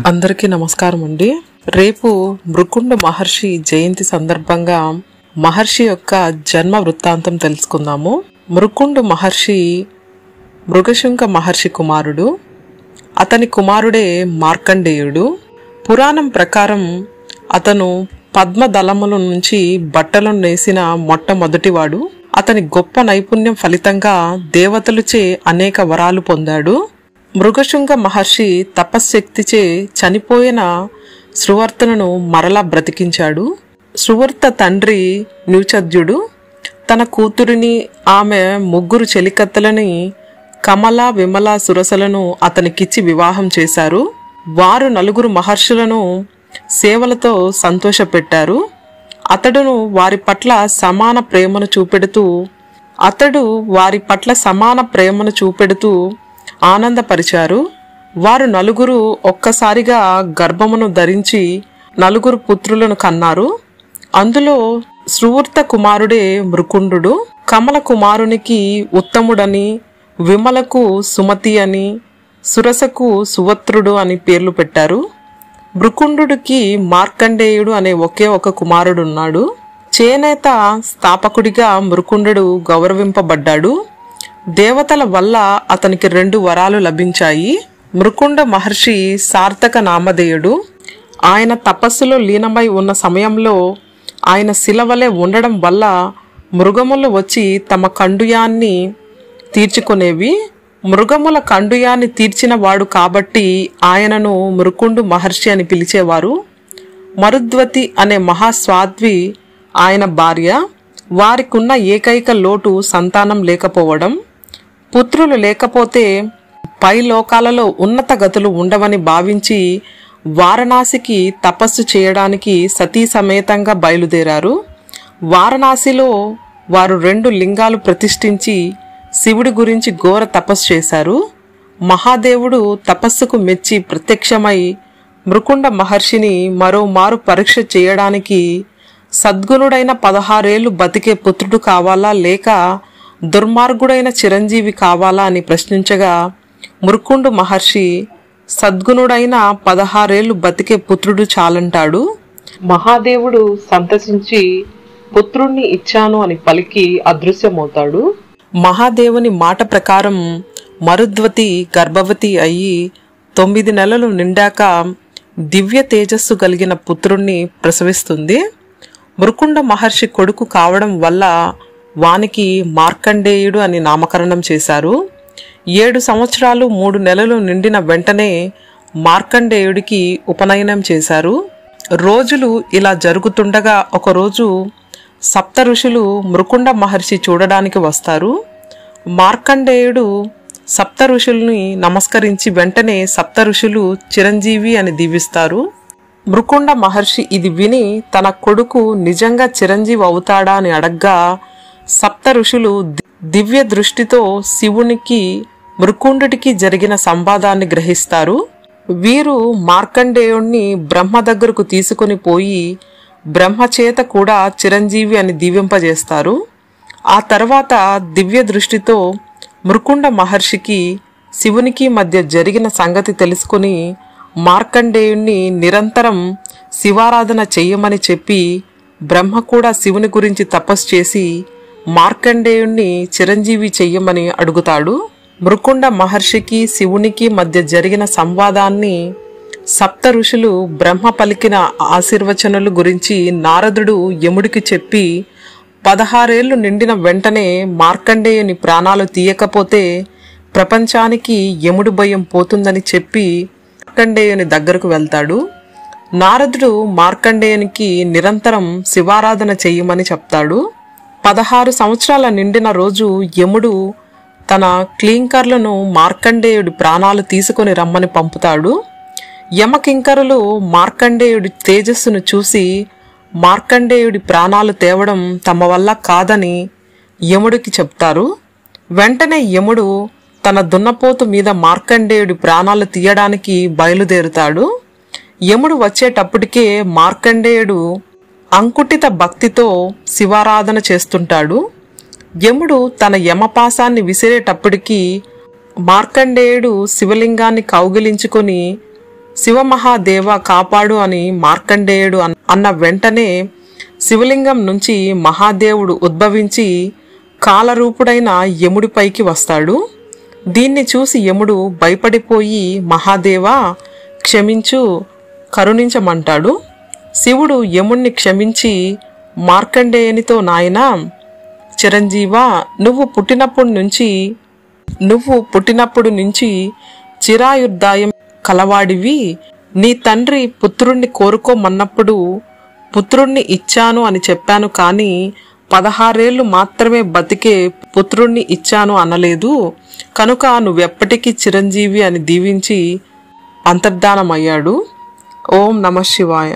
అందరికీ నమస్కారం అండి. రేపు మృకుండ మహర్షి జయంతి సందర్భంగా మహర్షి యొక్క జన్మ వృత్తాంతం తెలుసుకుందాము. మృకుండ మహర్షి మృగశృంగ మహర్షి కుమారుడు. అతని కుమారుడే మార్కండేయుడు. పురాణం ప్రకారం అతను పద్మదళముల నుంచి బట్టలను నేసిన మొట్టమొదటివాడు. అతని గొప్ప నైపుణ్యం ఫలితంగా దేవతలుచే అనేక వరాలు పొందాడు. మృగశృంగ మహర్షి తపశ్శక్తిచే చనిపోయిన శృవర్తను మరలా బ్రతికించాడు. శృవర్త తండ్రి న్యూచద్యుడు తన కూతురిని, ఆమె ముగ్గురు చెలికత్తెలని కమల, విమల, సురసలను అతనికిచ్చి వివాహం చేశారు. వారు నలుగురు మహర్షులను సేవలతో సంతోషపెట్టారు. అతడు వారి పట్ల సమాన ప్రేమను చూపెడుతూ ఆనందపరిచారు. వారు నలుగురు ఒక్కసారిగా గర్భమును ధరించి నలుగురు పుత్రులను కన్నారు. అందులో శృవర్త కుమారుడే మృకుండు. కమల కుమారునికి ఉత్తముడని, విమలకు సుమతి అని, సురసకు సువత్రుడు అని పేర్లు పెట్టారు. మృకుండుడికి మార్కండేయుడు అనే ఒకే ఒక కుమారుడున్నాడు. చేనేత స్థాపకుడిగా మృకుండు గౌరవింపబడ్డాడు. దేవతల వల్ల అతనికి 2 వరాలు లభించాయి. మృకుండ మహర్షి సార్థక నామధేయుడు. ఆయన తపస్సులో లీనమై ఉన్న సమయంలో ఆయన శిలవలే ఉండడం వల్ల మృగములు వచ్చి తమ కండుయాన్ని తీర్చుకునేవి. మృగముల కండుయాన్ని తీర్చిన వాడు కాబట్టి ఆయనను మృకుండు మహర్షి అని పిలిచేవారు. మరుద్వతి అనే మహాస్వాద్వి ఆయన భార్య. వారికున్న ఏకైక లోటు సంతానం లేకపోవడం. పుత్రులు లేకపోతే పై లోకాలలో ఉన్నత గతులు ఉండవని భావించి వారణాసికి తపస్సు చేయడానికి సతీ సమేతంగా బయలుదేరారు. వారణాసిలో వారు 2 లింగాలు ప్రతిష్ఠించి శివుడి గురించి ఘోర తపస్సు చేశారు. మహాదేవుడు తపస్సుకు మెచ్చి ప్రత్యక్షమై మృకుండ మహర్షిని మరోమారు పరీక్ష చేయడానికి సద్గుణుడైన 16 ఏళ్లు బతికే పుత్రుడు కావాలా లేక దుర్మార్గుడైన చిరంజీవి కావాలా అని ప్రశ్నించగా మృకుండు మహర్షి సద్గుణుడైన 16 ఏళ్లు బతికే పుత్రుడు చాలంటాడు. మహాదేవుడు సంతసించి పుత్రుణ్ణి ఇచ్చాను అని పలికి అదృశ్యమవుతాడు. మహాదేవుని మాట ప్రకారం మరుద్వతి గర్భవతి అయి 9 నెలలు నిండాక దివ్య తేజస్సు కలిగిన పుత్రుణ్ణి ప్రసవిస్తుంది. మృకుండ మహర్షి కొడుకు కావడం వల్ల వానికి మార్కండేయుడు అని నామకరణం చేశారు. 7 సంవత్సరాలు 3 నెలలు నిండిన వెంటనే మార్కండేయుడికి ఉపనయనం చేశారు. రోజులు ఇలా జరుగుతుండగా ఒకరోజు సప్త ఋషులు మృకుండ మహర్షి చూడడానికి వస్తారు. మార్కండేయుడు సప్త ఋషుల్ని నమస్కరించి వెంటనే సప్త ఋషులు చిరంజీవి అని దీవిస్తారు. మృకుండ మహర్షి ఇది విని తన కొడుకు నిజంగా చిరంజీవి అవుతాడా అని అడగ్గా సప్త ఋషులు దివ్య దృష్టితో శివునికి మృకుండుడికి జరిగిన సంవాదాన్ని గ్రహిస్తారు. వీరు మార్కండేయుణ్ణి బ్రహ్మ దగ్గరకు తీసుకుని పోయి బ్రహ్మచేత కూడా చిరంజీవి అని దీవింపజేస్తారు. ఆ తర్వాత దివ్య దృష్టితో మృకుండ మహర్షికి శివునికి మధ్య జరిగిన సంగతి తెలుసుకుని మార్కండేయుణ్ణి నిరంతరం శివారాధన చెయ్యమని చెప్పి బ్రహ్మ కూడా శివుని గురించి తపస్సు చేసి మార్కండేయుణ్ణి చిరంజీవి చెయ్యమని అడుగుతాడు. మృకుండ మహర్షికి శివునికి మధ్య జరిగిన సంవాదాన్ని సప్త ఋషులు బ్రహ్మ పలికిన ఆశీర్వచనలు గురించి నారదుడు యముడికి చెప్పి 16 ఏళ్లు నిండిన వెంటనే మార్కండేయుని ప్రాణాలు తీయకపోతే ప్రపంచానికి యముడి భయం పోతుందని చెప్పి మార్కండేయుని దగ్గరకు వెళ్తాడు. నారదుడు మార్కండేయునికి నిరంతరం శివారాధన చెయ్యమని చెప్తాడు. 16 సంవత్సరాల నిండిన రోజు యముడు తన క్లీంకర్లను మార్కండేయుడి ప్రాణాలు తీసుకుని రమ్మని పంపుతాడు. యమకింకరులు మార్కండేయుడి తేజస్సును చూసి మార్కండేయుడి ప్రాణాలు తేవడం తమ వల్ల కాదని యముడికి చెప్తారు. వెంటనే యముడు తన దున్నపోతు మీద మార్కండేయుడి ప్రాణాలు తీయడానికి బయలుదేరుతాడు. యముడు వచ్చేటప్పటికే మార్కండేయుడు అంకుటిత భక్తితో శివారాధన చేస్తుంటాడు. యముడు తన యమపాసాన్ని విసిరేటప్పటికీ మార్కండేయుడు శివలింగాన్ని కౌగిలించుకొని శివమహాదేవ కాపాడు అని మార్కండేయుడు అన్న వెంటనే శివలింగం నుంచి మహాదేవుడు ఉద్భవించి కాలరూపుడైన యముడిపైకి వస్తాడు. దీన్ని చూసి యముడు భయపడిపోయి మహాదేవా క్షమించు, కరుణించమంటాడు. శివుడు యముణ్ణి క్షమించి మార్కండేయునితో, నాయనా చిరంజీవా, నువ్వు పుట్టినప్పుడు నుంచి చిరాయుర్దాయం కలవాడివి. నీ తండ్రి పుత్రుణ్ణి కోరుకోమన్నప్పుడు పుత్రుణ్ణి ఇచ్చాను అని చెప్పాను, కానీ 16 ఏళ్లు మాత్రమే బతికే పుత్రుణ్ణి ఇచ్చాను అనలేదు. కనుక నువ్వెప్పటికీ చిరంజీవి అని దీవించి అంతర్ధానమయ్యాడు. ఓం నమః శివాయ.